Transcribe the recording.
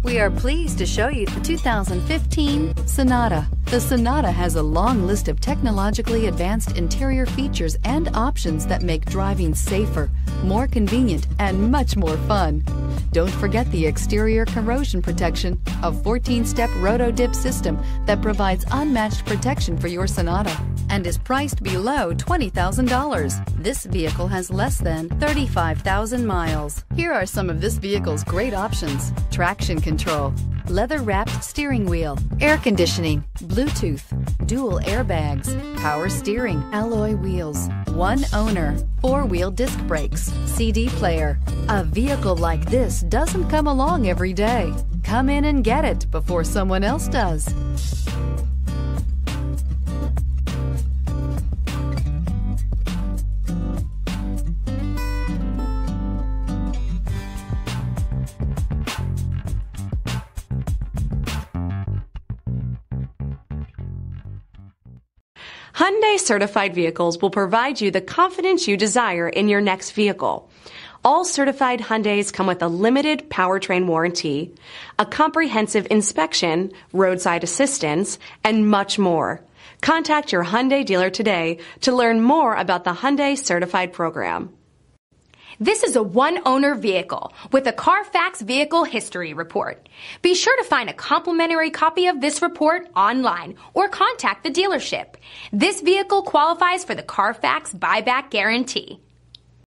We are pleased to show you the 2015 Sonata. The Sonata has a long list of technologically advanced interior features and options that make driving safer, more convenient, and much more fun. Don't forget the exterior corrosion protection, a 14-step roto-dip system that provides unmatched protection for your Sonata and is priced below $20,000. This vehicle has less than 35,000 miles. Here are some of this vehicle's great options: traction control, leather-wrapped steering wheel, air conditioning, Bluetooth, dual airbags, power steering, alloy wheels, one owner, four-wheel disc brakes, CD player. A vehicle like this doesn't come along every day. Come in and get it before someone else does. Hyundai certified vehicles will provide you the confidence you desire in your next vehicle. All certified Hyundais come with a limited powertrain warranty, a comprehensive inspection, roadside assistance, and much more. Contact your Hyundai dealer today to learn more about the Hyundai Certified Program. This is a one-owner vehicle with a CARFAX Vehicle History Report. Be sure to find a complimentary copy of this report online or contact the dealership. This vehicle qualifies for the CARFAX Buyback Guarantee.